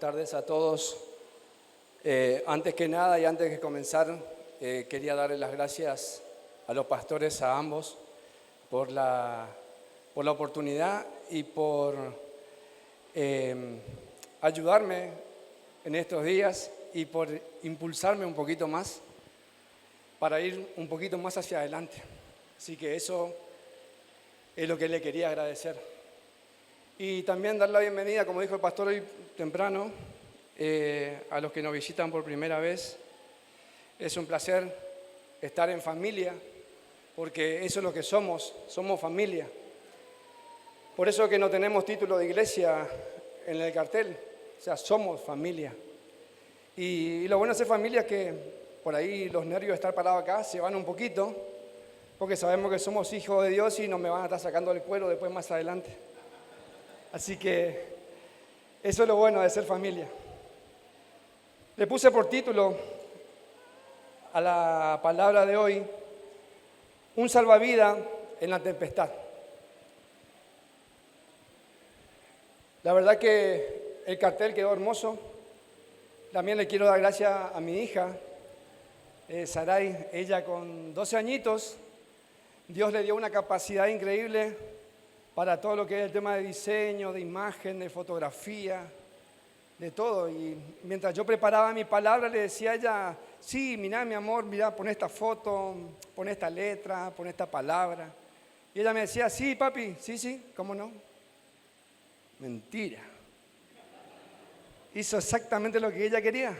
tardes a todos. Antes que nada y antes de comenzar, quería darles las gracias a los pastores, a ambos, por la oportunidad y por ayudarme en estos días y por impulsarme un poquito más para ir un poquito más hacia adelante. Así que eso es lo que le quería agradecer. Y también dar la bienvenida, como dijo el pastor hoy temprano, a los que nos visitan por primera vez. Es un placer estar en familia, porque eso es lo que somos familia. Por eso que no tenemos título de iglesia en el cartel, o sea, somos familia. Y lo bueno de ser familia es que por ahí los nervios de estar parado acá se van un poquito, porque sabemos que somos hijos de Dios y no me van a estar sacando el cuero después más adelante. Así que eso es lo bueno de ser familia. Le puse por título a la palabra de hoy, un salvavidas en la tempestad. La verdad que el cartel quedó hermoso. También le quiero dar gracias a mi hija, Saray. Ella con 12 añitos, Dios le dio una capacidad increíble para todo lo que es el tema de diseño, de imagen, de fotografía, de todo. Y mientras yo preparaba mi palabra, le decía a ella, sí, mirá mi amor, mirá, pon esta foto, pon esta letra, pon esta palabra. Y ella me decía, sí, papi, sí, ¿cómo no? Mentira. Hizo exactamente lo que ella quería.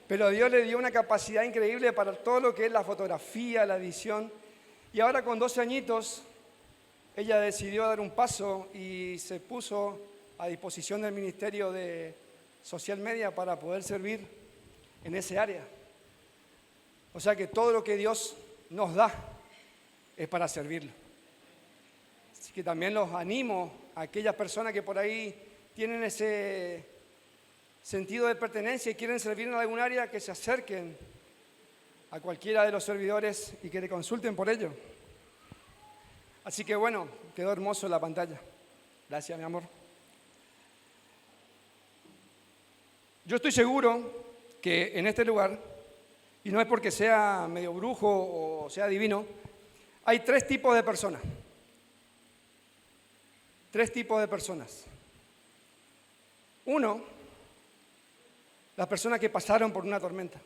Pero Dios le dio una capacidad increíble para todo lo que es la fotografía, la edición. Y ahora con 12 añitos, ella decidió dar un paso y se puso a disposición del Ministerio de Social Media para poder servir en ese área. O sea que todo lo que Dios nos da es para servirlo. Así que también los animo a aquellas personas que por ahí tienen ese sentido de pertenencia y quieren servir en algún área, que se acerquen a cualquiera de los servidores y que le consulten por ello. Así que bueno, quedó hermoso la pantalla. Gracias, mi amor. Yo estoy seguro que en este lugar, y no es porque sea medio brujo o sea divino, hay tres tipos de personas. Tres tipos de personas. Uno, las personas que pasaron por una tormenta.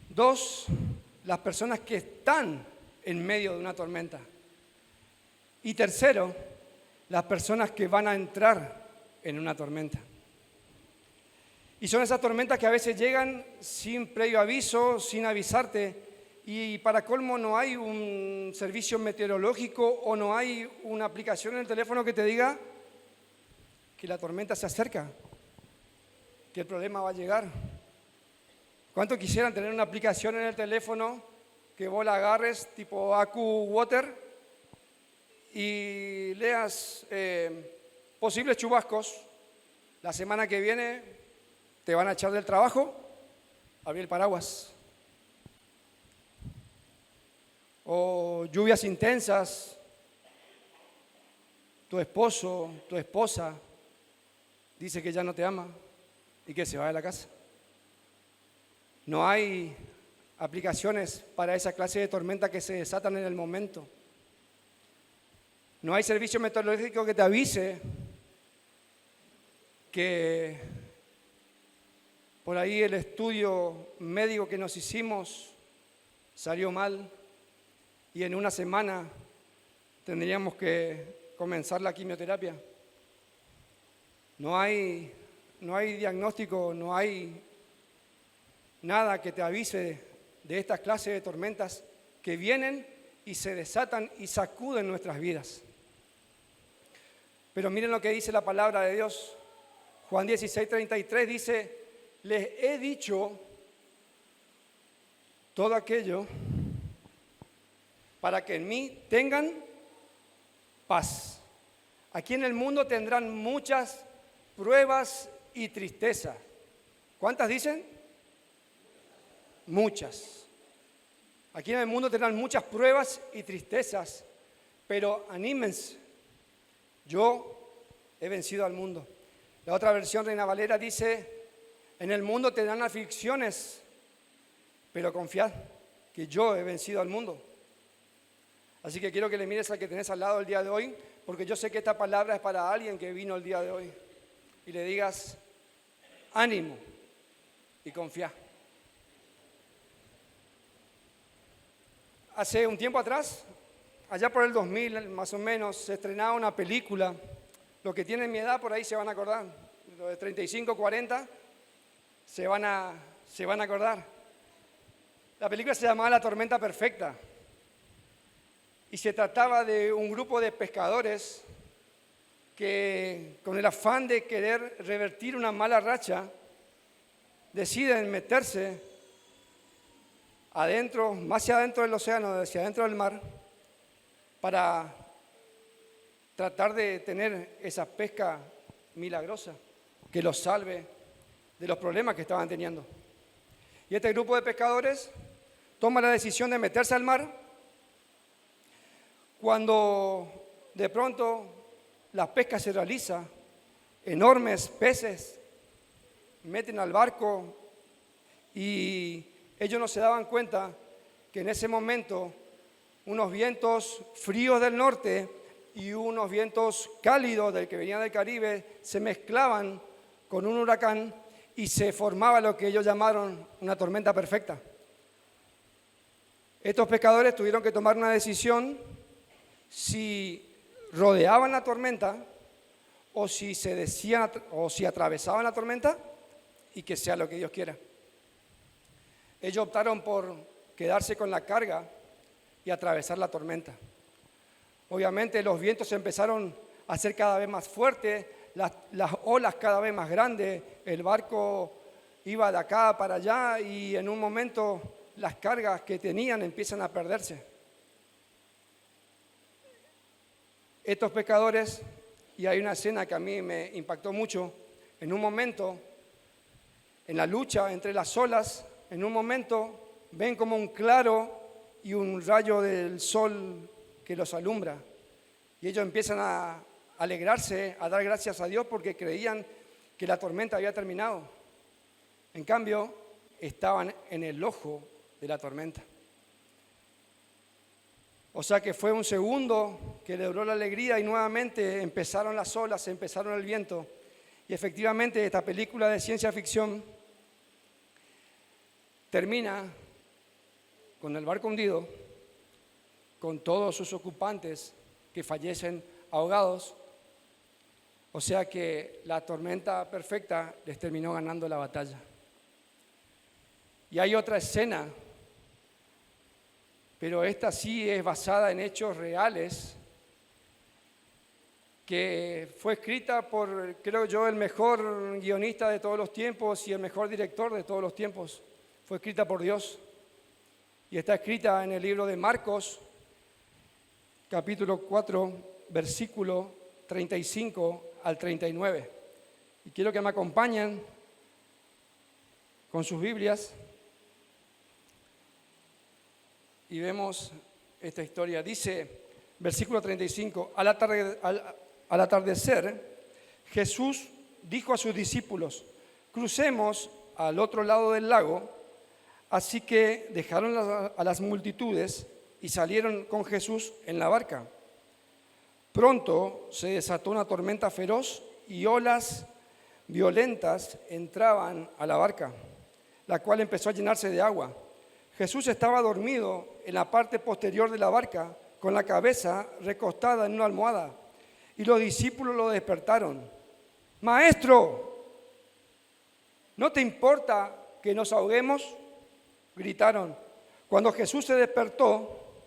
Dos, las personas que están en medio de una tormenta. Y tercero, las personas que van a entrar en una tormenta. Y son esas tormentas que a veces llegan sin previo aviso, sin avisarte, y para colmo no hay un servicio meteorológico o no hay una aplicación en el teléfono que te diga que la tormenta se acerca, que el problema va a llegar. ¿Cuántos quisieran tener una aplicación en el teléfono que vos la agarres tipo AccuWeather y leas posibles chubascos? La semana que viene te van a echar del trabajo, abrí el paraguas. O lluvias intensas, tu esposo, tu esposa dice que ya no te ama y que se va de la casa. No hay aplicaciones para esa clase de tormenta que se desatan en el momento. No hay servicio meteorológico que te avise que por ahí el estudio médico que nos hicimos salió mal y en una semana tendríamos que comenzar la quimioterapia. No hay diagnóstico, no hay nada que te avise de estas clases de tormentas que vienen y se desatan y sacuden nuestras vidas. Pero miren lo que dice la palabra de Dios. Juan 16:33 dice, les he dicho todo aquello para que en mí tengan paz. Aquí en el mundo tendrán muchas pruebas y tristezas. ¿Cuántas dicen? Muchas. Aquí en el mundo tendrán muchas pruebas y tristezas, pero anímense. Yo he vencido al mundo. La otra versión, Reina Valera, dice, en el mundo tendrán aflicciones, pero confiad que yo he vencido al mundo. Así que quiero que le mires al que tenés al lado el día de hoy, porque yo sé que esta palabra es para alguien que vino el día de hoy. Y le digas, ánimo y confía. Hace un tiempo atrás, allá por el 2000 más o menos, se estrenaba una película. Los que tienen mi edad por ahí se van a acordar. Los de 35, 40 se van a acordar. La película se llamaba La Tormenta Perfecta. Y se trataba de un grupo de pescadores que, con el afán de querer revertir una mala racha, deciden meterse adentro, más hacia adentro del océano, hacia adentro del mar, para tratar de tener esa pesca milagrosa que los salve de los problemas que estaban teniendo. Y este grupo de pescadores toma la decisión de meterse al mar cuando de pronto la pesca se realiza, enormes peces meten al barco y ellos no se daban cuenta que en ese momento unos vientos fríos del norte y unos vientos cálidos del que venían del Caribe se mezclaban con un huracán y se formaba lo que ellos llamaron una tormenta perfecta. Estos pescadores tuvieron que tomar una decisión si rodeaban la tormenta o si se decían o si atravesaban la tormenta y que sea lo que Dios quiera. Ellos optaron por quedarse con la carga y atravesar la tormenta. Obviamente los vientos empezaron a ser cada vez más fuertes, las olas cada vez más grandes, el barco iba de acá para allá y en un momento las cargas que tenían empiezan a perderse. Estos pescadores, y hay una escena que a mí me impactó mucho, en un momento, en la lucha entre las olas, en un momento ven como un claro y un rayo del sol que los alumbra. Y ellos empiezan a alegrarse, a dar gracias a Dios porque creían que la tormenta había terminado. En cambio, estaban en el ojo de la tormenta. O sea que fue un segundo que le duró la alegría y nuevamente empezaron las olas, empezaron el viento. Y efectivamente esta película de ciencia ficción termina con el barco hundido, con todos sus ocupantes que fallecen ahogados. O sea que la tormenta perfecta les terminó ganando la batalla. Y hay otra escena, pero esta sí es basada en hechos reales, que fue escrita por, creo yo, el mejor guionista de todos los tiempos y el mejor director de todos los tiempos. Fue escrita por Dios y está escrita en el libro de Marcos, capítulo 4, versículo 35 al 39. Y quiero que me acompañen con sus Biblias y vemos esta historia. Dice, versículo 35, al atardecer, Jesús dijo a sus discípulos, crucemos al otro lado del lago. Así que dejaron a las multitudes y salieron con Jesús en la barca. Pronto se desató una tormenta feroz y olas violentas entraban a la barca, la cual empezó a llenarse de agua. Jesús estaba dormido en la parte posterior de la barca, con la cabeza recostada en una almohada, y los discípulos lo despertaron. Maestro, ¿no te importa que nos ahoguemos?, gritaron. Cuando Jesús se despertó,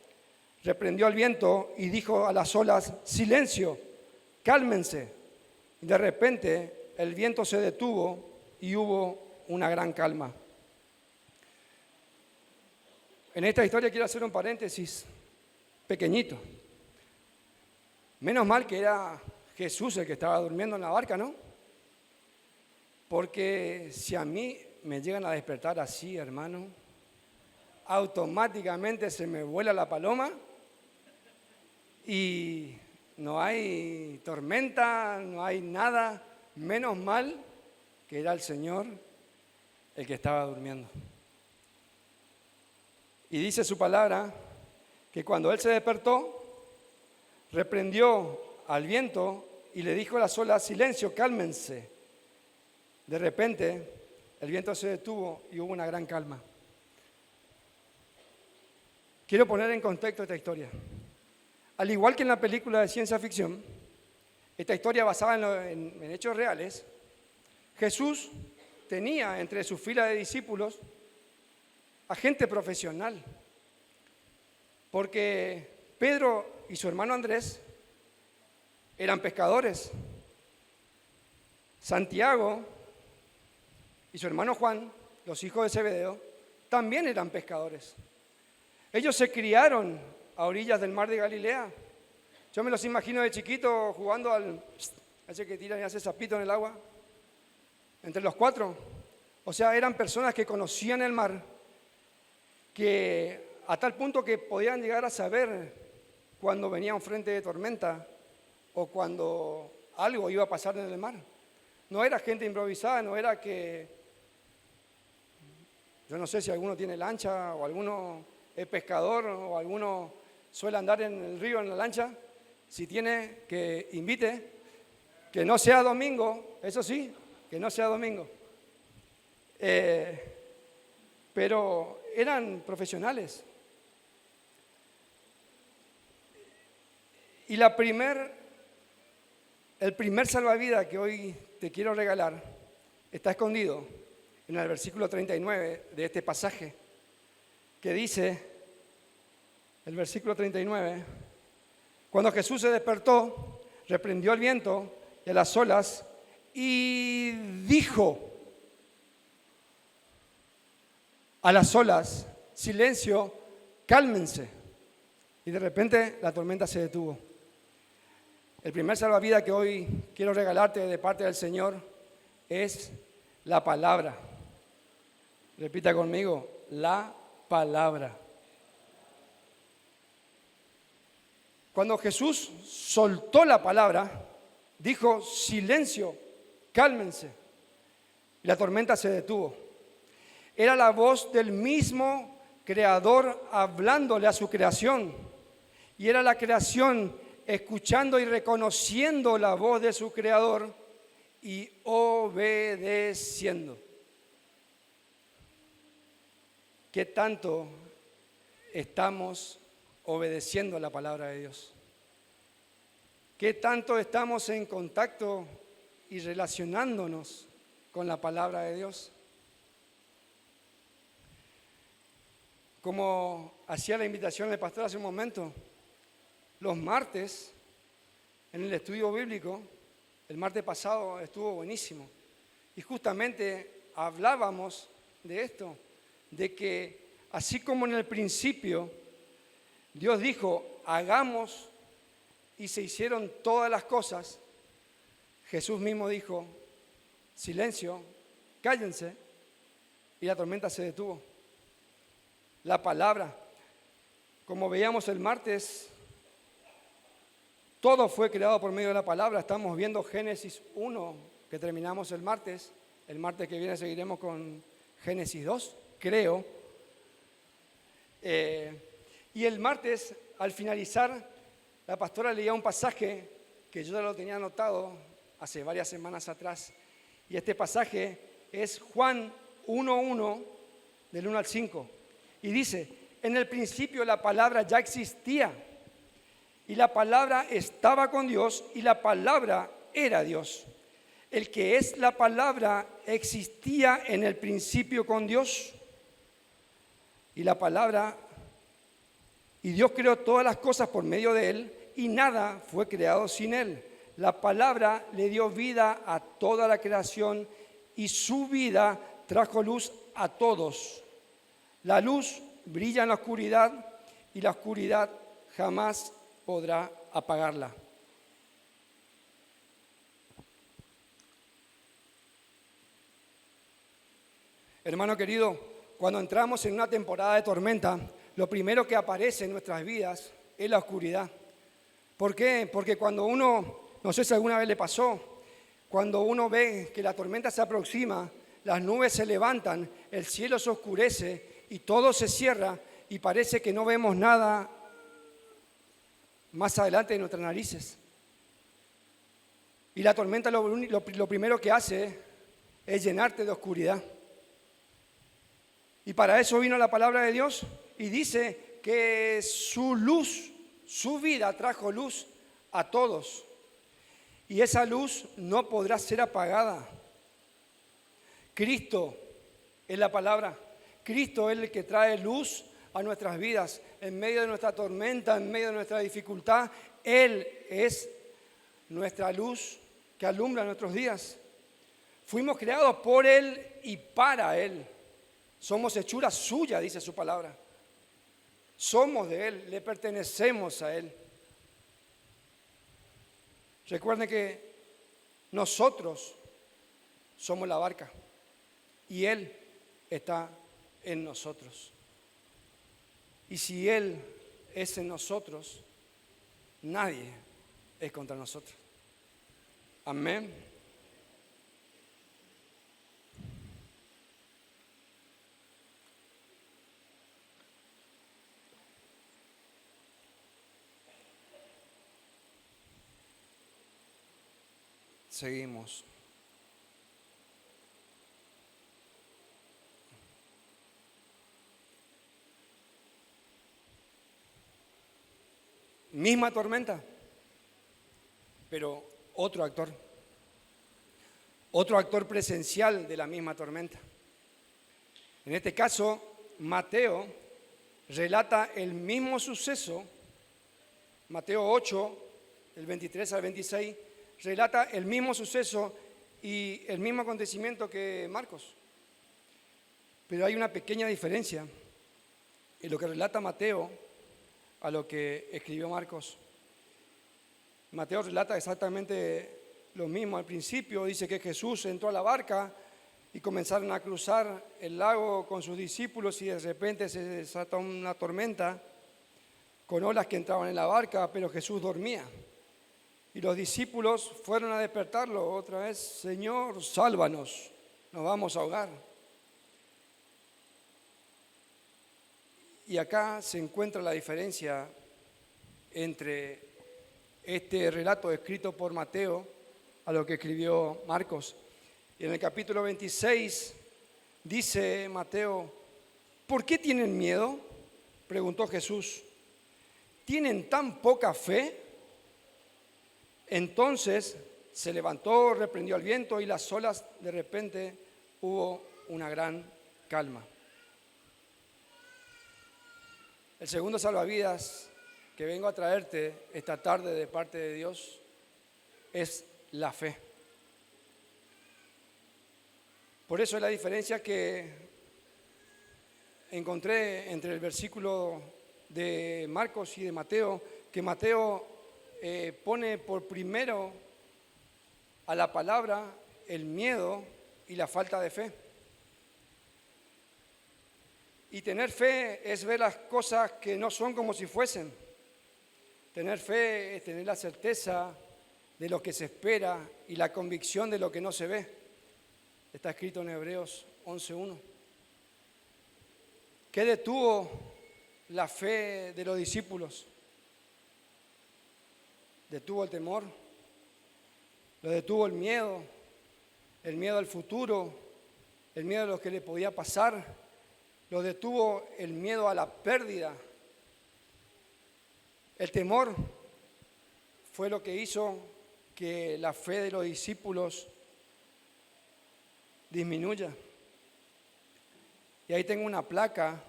reprendió al viento y dijo a las olas, silencio, cálmense. Y de repente el viento se detuvo y hubo una gran calma. En esta historia quiero hacer un paréntesis pequeñito. Menos mal que era Jesús el que estaba durmiendo en la barca, ¿no? Porque si a mí me llegan a despertar así, hermano, automáticamente se me vuela la paloma y no hay tormenta, no hay nada, Menos mal que era el Señor el que estaba durmiendo. Y dice su palabra que cuando él se despertó, reprendió al viento y le dijo a las olas: silencio, cálmense. De repente, el viento se detuvo y hubo una gran calma. Quiero poner en contexto esta historia. Al igual que en la película de ciencia ficción, esta historia basada en hechos reales, Jesús tenía entre su fila de discípulos a gente profesional, porque Pedro y su hermano Andrés eran pescadores, Santiago y su hermano Juan, los hijos de Zebedeo, también eran pescadores. Ellos se criaron a orillas del mar de Galilea. Yo me los imagino de chiquito jugando ese que tiran y hace zapito en el agua, entre los cuatro. O sea, eran personas que conocían el mar, que a tal punto que podían llegar a saber cuando venía un frente de tormenta o cuando algo iba a pasar en el mar. No era gente improvisada, no era que, yo no sé si alguno tiene lancha o alguno es pescador o alguno suele andar en el río en la lancha. Si tiene, que invite, que no sea domingo, eso sí, que no sea domingo. Pero eran profesionales. Y el primer salvavidas que hoy te quiero regalar está escondido en el versículo 39 de este pasaje, que dice, el versículo 39, cuando Jesús se despertó, reprendió al viento y a las olas y dijo a las olas: silencio, cálmense. Y de repente la tormenta se detuvo. El primer salvavidas que hoy quiero regalarte de parte del Señor es la palabra. Repita conmigo: la palabra. Cuando Jesús soltó la palabra, dijo: silencio, cálmense. Y la tormenta se detuvo. Era la voz del mismo Creador hablándole a su creación. Y era la creación escuchando y reconociendo la voz de su Creador y obedeciendo. ¿Qué tanto estamos obedeciendo a la palabra de Dios? ¿Qué tanto estamos en contacto y relacionándonos con la palabra de Dios? Como hacía la invitación del pastor hace un momento, los martes en el estudio bíblico, el martes pasado estuvo buenísimo. Y justamente hablábamos de esto, de que así como en el principio Dios dijo: hagamos, y se hicieron todas las cosas, Jesús mismo dijo: silencio, cállense, y la tormenta se detuvo. La palabra, como veíamos el martes, todo fue creado por medio de la palabra. Estamos viendo Génesis 1, que terminamos el martes. El martes que viene seguiremos con Génesis 2, creo. Y el martes, al finalizar, la pastora leía un pasaje que yo ya lo tenía anotado hace varias semanas atrás. Y este pasaje es Juan 1:1, del 1 al 5. Y dice: en el principio la palabra ya existía, y la palabra estaba con Dios, y la palabra era Dios. El que es la palabra existía en el principio con Dios. Y la palabra, y Dios creó todas las cosas por medio de él, y nada fue creado sin él. La palabra le dio vida a toda la creación, y su vida trajo luz a todos. La luz brilla en la oscuridad, y la oscuridad jamás podrá apagarla. Hermano querido, cuando entramos en una temporada de tormenta, lo primero que aparece en nuestras vidas es la oscuridad. ¿Por qué? Porque cuando uno, no sé si alguna vez le pasó, Cuando uno ve que la tormenta se aproxima, las nubes se levantan, el cielo se oscurece y todo se cierra y parece que no vemos nada más adelante de nuestras narices. Y la tormenta lo primero que hace es llenarte de oscuridad. Y para eso vino la palabra de Dios y dice que su luz, su vida trajo luz a todos. Y esa luz no podrá ser apagada. Cristo es la palabra. Cristo es el que trae luz a nuestras vidas. En medio de nuestra tormenta, en medio de nuestra dificultad, Él es nuestra luz que alumbra nuestros días. Fuimos creados por Él y para Él. Somos hechura suya, dice su palabra. Somos de Él, le pertenecemos a Él. Recuerden que nosotros somos la barca y Él está en nosotros. Y si Él es en nosotros, nadie es contra nosotros. Amén. Seguimos. Misma tormenta, pero otro actor presencial de la misma tormenta. En este caso, Mateo relata el mismo suceso. Mateo 8, del 23 al 26, relata el mismo suceso y el mismo acontecimiento que Marcos. Pero hay una pequeña diferencia en lo que relata Mateo a lo que escribió Marcos. Mateo relata exactamente lo mismo. Al principio dice que Jesús entró a la barca y comenzaron a cruzar el lago con sus discípulos y de repente se desata una tormenta con olas que entraban en la barca, pero Jesús dormía. Y los discípulos fueron a despertarlo otra vez: Señor, sálvanos, nos vamos a ahogar. Y acá se encuentra la diferencia entre este relato escrito por Mateo a lo que escribió Marcos. Y en el capítulo 26 dice Mateo: ¿por qué tienen miedo?, preguntó Jesús. ¿Tienen tan poca fe? Entonces se levantó, reprendió al viento y las olas. De repente hubo una gran calma. El segundo salvavidas que vengo a traerte esta tarde de parte de Dios es la fe. Por eso es la diferencia que encontré entre el versículo de Marcos y de Mateo, que Mateo pone por primero a la palabra el miedo y la falta de fe. Y tener fe es ver las cosas que no son como si fuesen. Tener fe es tener la certeza de lo que se espera y la convicción de lo que no se ve. Está escrito en Hebreos 11:1. ¿Qué detuvo la fe de los discípulos? Detuvo el temor, lo detuvo el miedo al futuro, el miedo a lo que le podía pasar, lo detuvo el miedo a la pérdida. El temor fue lo que hizo que la fe de los discípulos disminuya. Y ahí tengo una placa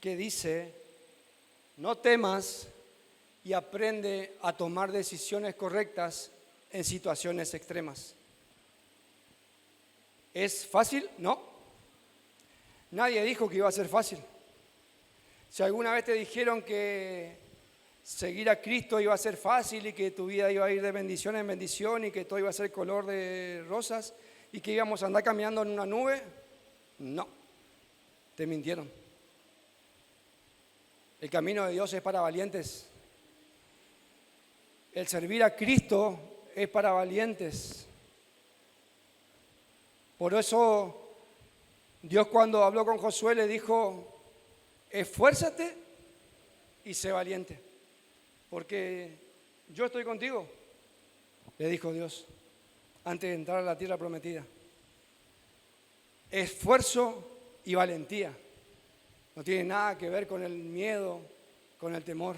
que dice: no temas y aprende a tomar decisiones correctas en situaciones extremas. ¿Es fácil? No. Nadie dijo que iba a ser fácil. Si alguna vez te dijeron que seguir a Cristo iba a ser fácil y que tu vida iba a ir de bendición en bendición y que todo iba a ser color de rosas y que íbamos a andar caminando en una nube, no, te mintieron. El camino de Dios es para valientes. El servir a Cristo es para valientes. Por eso Dios, cuando habló con Josué, le dijo: esfuérzate y sé valiente, porque yo estoy contigo, le dijo Dios antes de entrar a la tierra prometida. Esfuerzo y valentía no tiene nada que ver con el miedo, con el temor.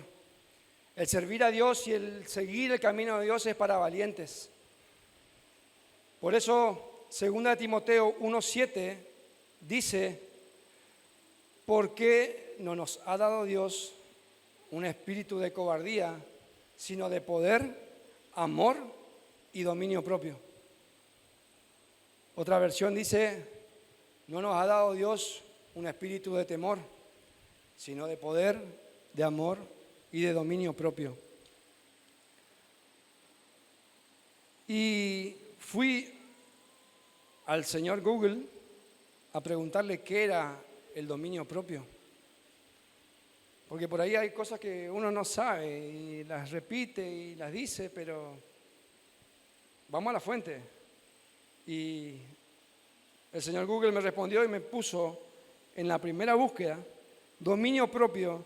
El servir a Dios y el seguir el camino de Dios es para valientes. Por eso 2 Timoteo 1:7 dice: ¿por qué no nos ha dado Dios un espíritu de cobardía, sino de poder, amor y dominio propio? Otra versión dice: no nos ha dado Dios un espíritu de temor, sino de poder, de amor y de dominio propio. Y fui al señor Google a preguntarle qué era el dominio propio. Porque por ahí hay cosas que uno no sabe y las repite y las dice, pero vamos a la fuente. Y el señor Google me respondió y me puso en la primera búsqueda: dominio propio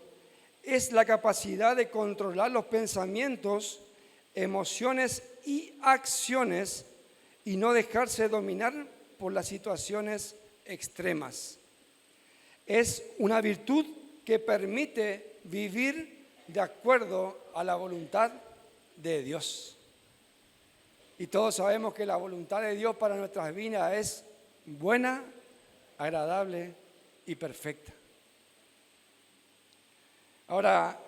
es la capacidad de controlar los pensamientos, emociones y acciones y no dejarse dominar por las situaciones extremas. Es una virtud que permite vivir de acuerdo a la voluntad de Dios. Y todos sabemos que la voluntad de Dios para nuestras vidas es buena, agradable y perfecta. Ahora,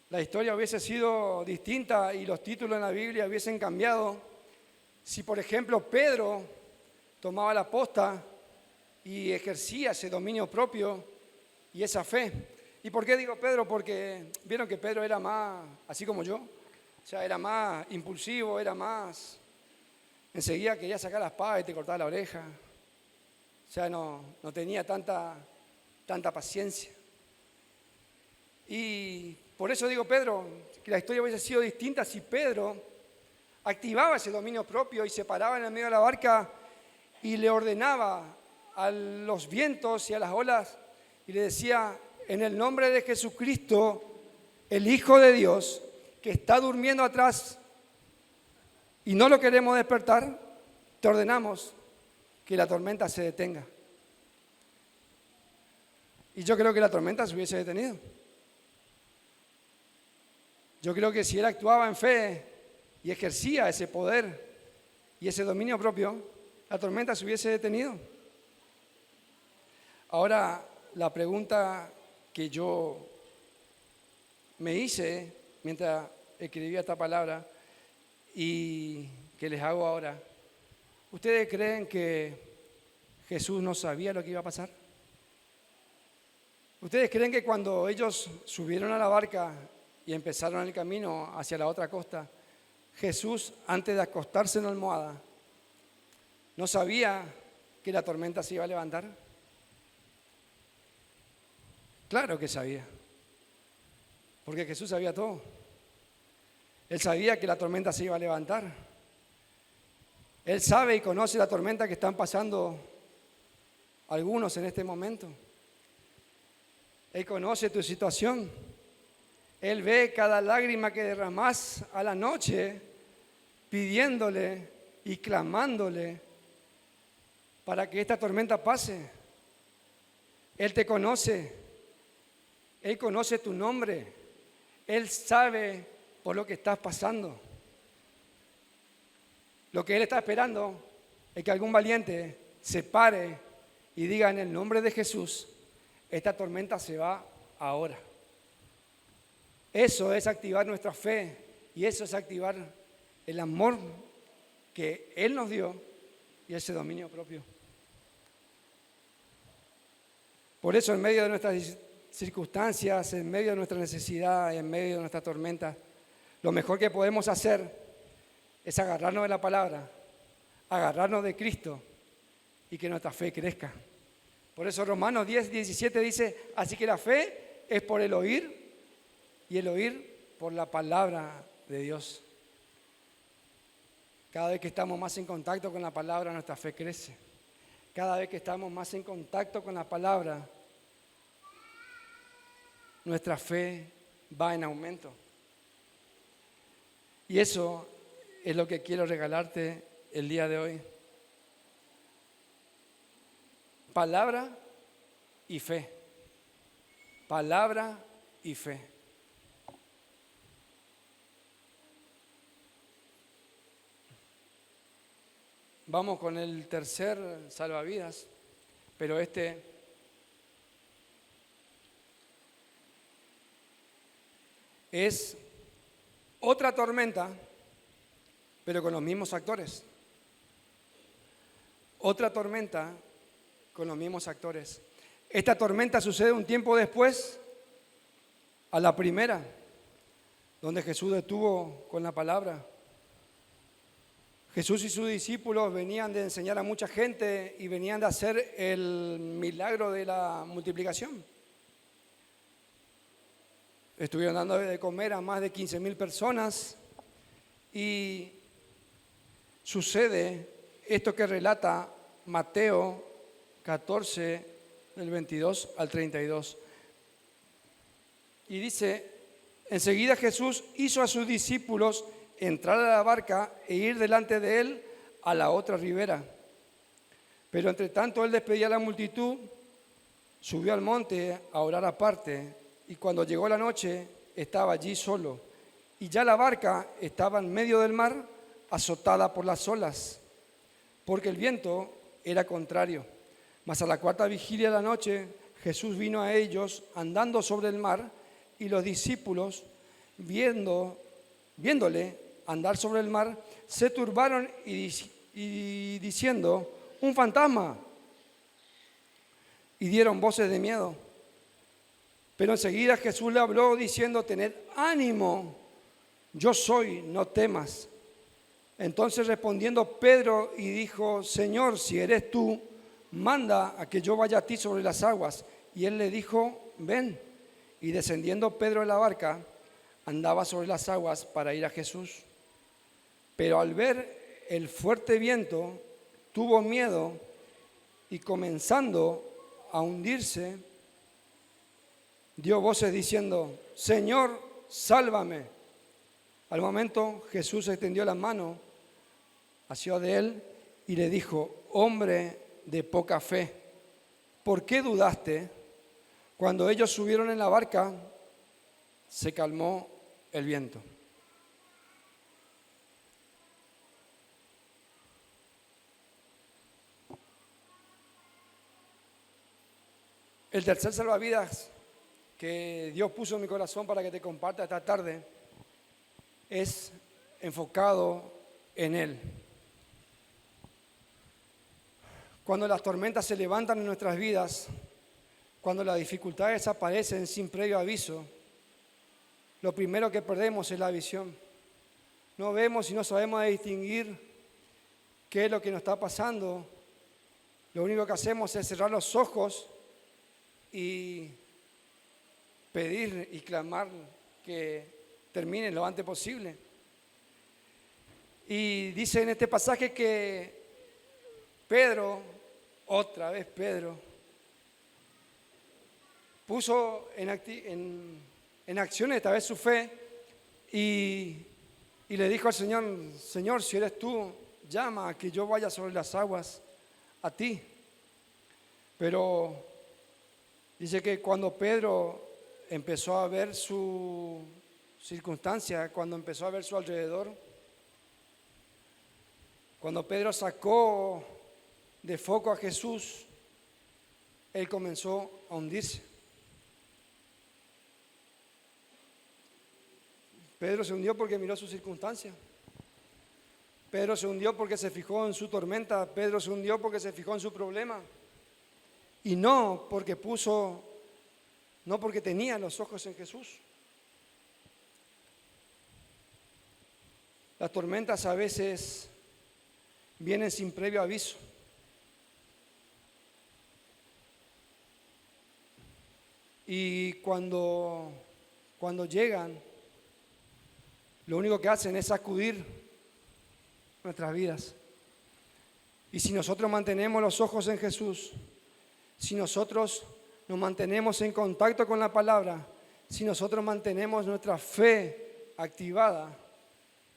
la historia hubiese sido distinta y los títulos en la Biblia hubiesen cambiado si, por ejemplo, Pedro tomaba la posta y ejercía ese dominio propio y esa fe. ¿Y por qué digo Pedro? Porque vieron que Pedro era más, así como yo, o sea, era más impulsivo, era más, enseguida quería sacar la espada y te cortaba la oreja. O sea, no tenía tanta paciencia. Y por eso digo Pedro, que la historia hubiese sido distinta si Pedro activaba ese dominio propio y se paraba en el medio de la barca y le ordenaba a los vientos y a las olas y le decía: en el nombre de Jesucristo, el Hijo de Dios, que está durmiendo atrás y no lo queremos despertar, te ordenamos que la tormenta se detenga. Y yo creo que la tormenta se hubiese detenido. Yo creo que si él actuaba en fe y ejercía ese poder y ese dominio propio, la tormenta se hubiese detenido. Ahora, la pregunta que yo me hice mientras escribía esta palabra y que les hago ahora: ¿ustedes creen que Jesús no sabía lo que iba a pasar? ¿Ustedes creen que cuando ellos subieron a la barca y empezaron el camino hacia la otra costa, Jesús, antes de acostarse en la almohada, no sabía que la tormenta se iba a levantar? Claro que sabía, porque Jesús sabía todo. Él sabía que la tormenta se iba a levantar. Él sabe y conoce la tormenta que están pasando algunos en este momento. Él conoce tu situación. Él ve cada lágrima que derramás a la noche, pidiéndole y clamándole para que esta tormenta pase. Él te conoce. Él conoce tu nombre. Él sabe por lo que estás pasando. Lo que Él está esperando es que algún valiente se pare y diga: en el nombre de Jesús, esta tormenta se va ahora. Eso es activar nuestra fe y eso es activar el amor que Él nos dio y ese dominio propio. Por eso, en medio de nuestras circunstancias, en medio de nuestra necesidad, en medio de nuestra tormenta, lo mejor que podemos hacer es agarrarnos de la palabra, agarrarnos de Cristo y que nuestra fe crezca. Por eso Romanos 10:17 dice: así que la fe es por el oír y el oír por la palabra de Dios. Cada vez que estamos más en contacto con la palabra, nuestra fe crece. Cada vez que estamos más en contacto con la palabra, nuestra fe va en aumento. Y eso es lo que quiero regalarte el día de hoy. Palabra y fe. Palabra y fe. Vamos con el tercer salvavidas, pero es otra tormenta, pero con los mismos actores. Otra tormenta con los mismos actores. Esta tormenta sucede un tiempo después a la primera, donde Jesús detuvo con la palabra. Jesús y sus discípulos venían de enseñar a mucha gente y venían de hacer el milagro de la multiplicación. Estuvieron dando de comer a más de 15,000 personas y sucede esto que relata Mateo 14, del 22 al 32. Y dice, enseguida Jesús hizo a sus discípulos entrar a la barca e ir delante de él a la otra ribera. Pero entre tanto él despedía a la multitud, subió al monte a orar aparte, y cuando llegó la noche estaba allí solo, y ya la barca estaba en medio del mar, azotada por las olas, porque el viento era contrario. Mas a la cuarta vigilia de la noche Jesús vino a ellos andando sobre el mar, y los discípulos, viéndole andar sobre el mar, se turbaron y diciendo, un fantasma, y dieron voces de miedo. Pero enseguida Jesús le habló diciendo, tened ánimo, yo soy, no temas. Entonces respondiendo Pedro y dijo, Señor, si eres tú, manda a que yo vaya a ti sobre las aguas. Y él le dijo, ven. Y descendiendo Pedro de la barca, andaba sobre las aguas para ir a Jesús. Pero al ver el fuerte viento, tuvo miedo y comenzando a hundirse, dio voces diciendo, Señor, sálvame. Al momento Jesús extendió la mano hacia de él y le dijo, hombre de poca fe, ¿por qué dudaste? Cuando ellos subieron en la barca, se calmó el viento. El tercer salvavidas que Dios puso en mi corazón para que te comparta esta tarde es enfocado en Él. Cuando las tormentas se levantan en nuestras vidas, cuando las dificultades aparecen sin previo aviso, lo primero que perdemos es la visión. No vemos y no sabemos distinguir qué es lo que nos está pasando. Lo único que hacemos es cerrar los ojos y pedir y clamar que termine lo antes posible. Y dice en este pasaje que Pedro, otra vez Pedro, puso en acción esta vez su fe y le dijo al Señor, Señor, si eres tú, llama a que yo vaya sobre las aguas a ti. Pero dice que cuando Pedro empezó a ver su circunstancia, cuando empezó a ver su alrededor, cuando Pedro sacó de foco a Jesús, él comenzó a hundirse. Pedro se hundió porque miró su circunstancia. Pedro se hundió porque se fijó en su tormenta. Pedro se hundió porque se fijó en su problema. Y no porque tenía los ojos en Jesús. Las tormentas a veces vienen sin previo aviso. Y cuando llegan, lo único que hacen es sacudir nuestras vidas. Y si nosotros mantenemos los ojos en Jesús, si nosotros nos mantenemos en contacto con la palabra, si nosotros mantenemos nuestra fe activada,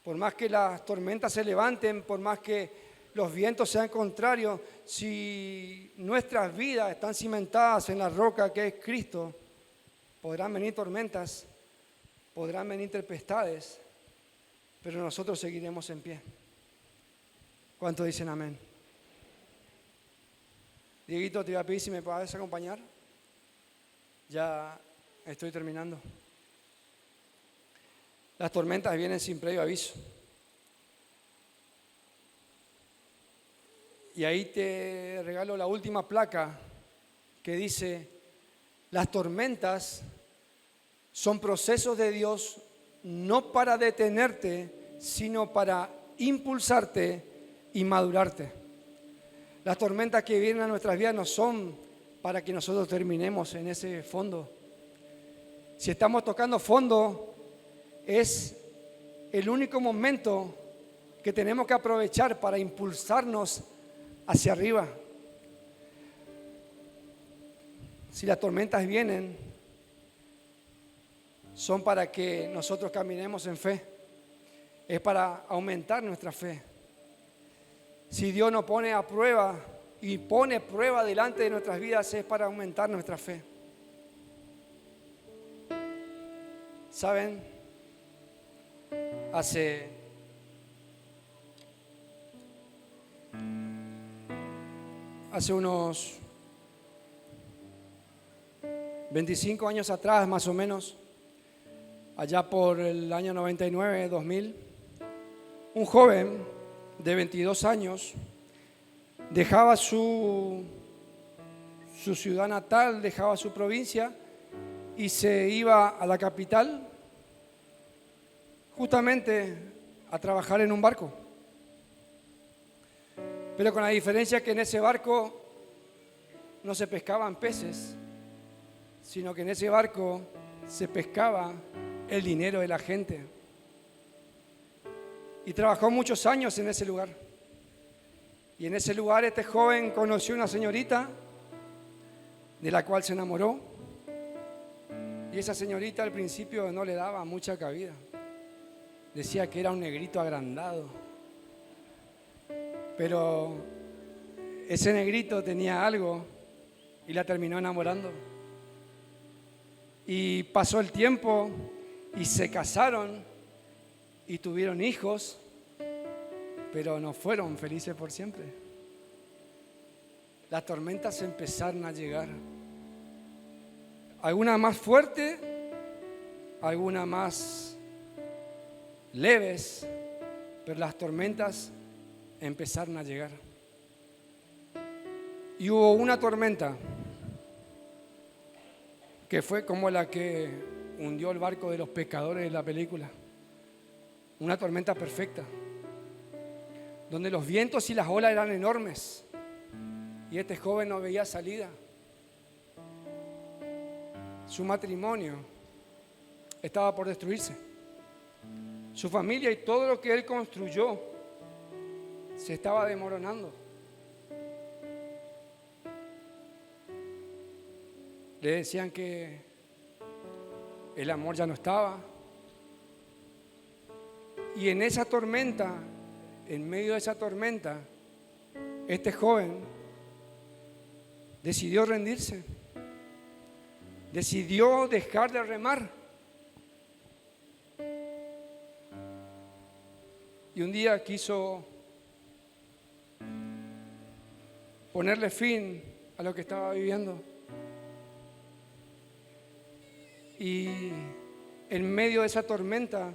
por más que las tormentas se levanten, por más que los vientos sean contrarios, si nuestras vidas están cimentadas en la roca que es Cristo, podrán venir tormentas, podrán venir tempestades, pero nosotros seguiremos en pie. ¿Cuántos dicen amén? Dieguito, te voy a pedir si me puedes acompañar. Ya estoy terminando. Las tormentas vienen sin previo aviso. Y ahí te regalo la última placa que dice: las tormentas son procesos de Dios no para detenerte, sino para impulsarte y madurarte. Las tormentas que vienen a nuestras vidas no son para que nosotros terminemos en ese fondo. Si estamos tocando fondo, es el único momento que tenemos que aprovechar para impulsarnos hacia arriba. Si las tormentas vienen, son para que nosotros caminemos en fe. Es para aumentar nuestra fe. Si Dios nos pone a prueba y pone prueba delante de nuestras vidas, es para aumentar nuestra fe. ¿Saben? Hace unos 25 años atrás, más o menos, allá por el año 99, 2000, un joven de 22 años dejaba su ciudad natal, dejaba su provincia y se iba a la capital justamente a trabajar en un barco. Pero con la diferencia que en ese barco no se pescaban peces, sino que en ese barco se pescaba el dinero de la gente. Y trabajó muchos años en ese lugar. Y en ese lugar este joven conoció una señorita de la cual se enamoró. Y esa señorita al principio no le daba mucha cabida. Decía que era un negrito agrandado. Pero ese negrito tenía algo y la terminó enamorando. Y pasó el tiempo y se casaron y tuvieron hijos, pero no fueron felices por siempre. Las tormentas empezaron a llegar. Algunas más fuertes, algunas más leves, pero las tormentas empezaron a llegar. Y hubo una tormenta que fue como la que hundió el barco de los pescadores de la película. Una tormenta perfecta, donde los vientos y las olas eran enormes y este joven no veía salida. Su matrimonio estaba por destruirse. Su familia y todo lo que él construyó se estaba desmoronando. Le decían que el amor ya no estaba. Y en esa tormenta, en medio de esa tormenta, este joven decidió rendirse. Decidió dejar de remar. Y un día quiso ponerle fin a lo que estaba viviendo. Y en medio de esa tormenta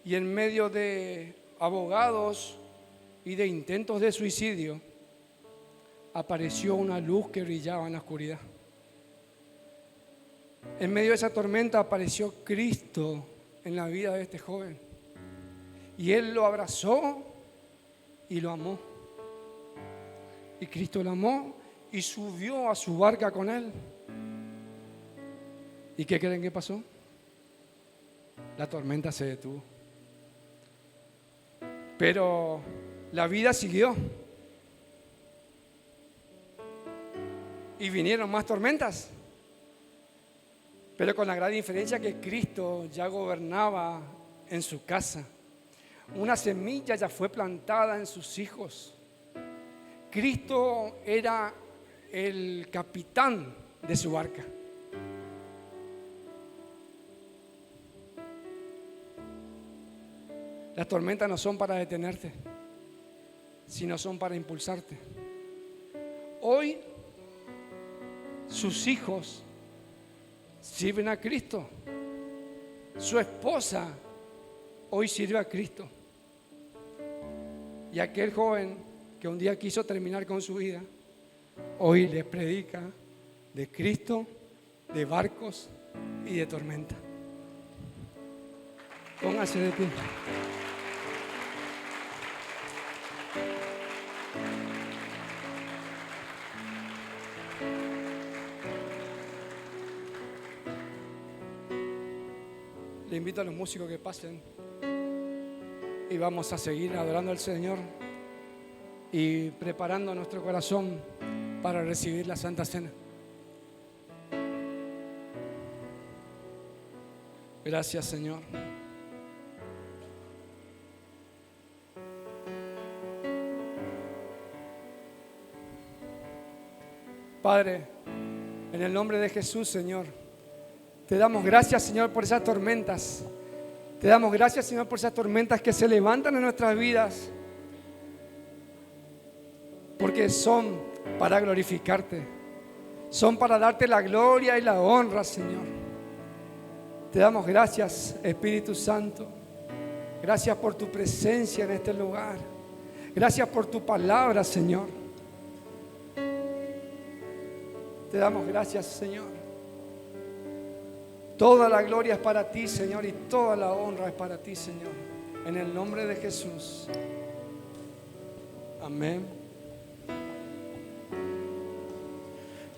y en medio de abogados y de intentos de suicidio, apareció una luz que brillaba en la oscuridad. En medio de esa tormenta apareció Cristo en la vida de este joven. Y él lo abrazó y lo amó. Y Cristo lo amó y subió a su barca con él. ¿Y qué creen que pasó? La tormenta se detuvo. Pero la vida siguió. Y vinieron más tormentas. Pero con la gran diferencia que Cristo ya gobernaba en su casa. Una semilla ya fue plantada en sus hijos. Cristo era el capitán de su barca. Las tormentas no son para detenerte, sino son para impulsarte. Hoy sus hijos sirven a Cristo. Su esposa hoy sirve a Cristo. Y aquel joven que un día quiso terminar con su vida, hoy les predica de Cristo, de barcos y de tormenta. Póngase de pie. Le invito a los músicos que pasen y vamos a seguir adorando al Señor y preparando nuestro corazón para recibir la Santa Cena. Gracias, Señor. Padre, en el nombre de Jesús, Señor, te damos gracias, Señor, por esas tormentas. Te damos gracias, Señor, por esas tormentas que se levantan en nuestras vidas, porque son para glorificarte, son para darte la gloria y la honra, Señor. Te damos gracias, Espíritu Santo. Gracias por tu presencia en este lugar. Gracias por tu palabra, Señor. Te damos gracias, Señor. Toda la gloria es para ti, Señor, y toda la honra es para ti, Señor. En el nombre de Jesús. Amén.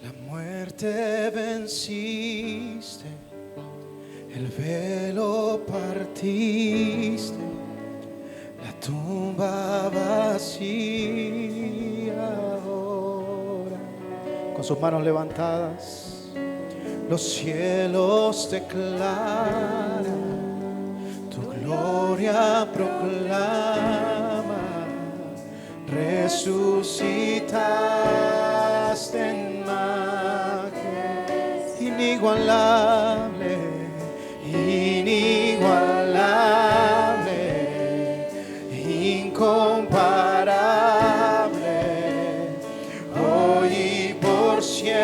La muerte venciste, el velo partiste, la tumba vacía ahora. Con sus manos levantadas, los cielos declaran, tu gloria proclama, resucitaste en majestad, inigualable, inigualable, incomparable, hoy y por siempre.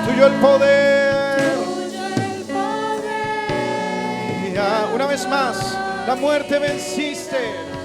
Tuyo el poder. Una vez más, la muerte venciste.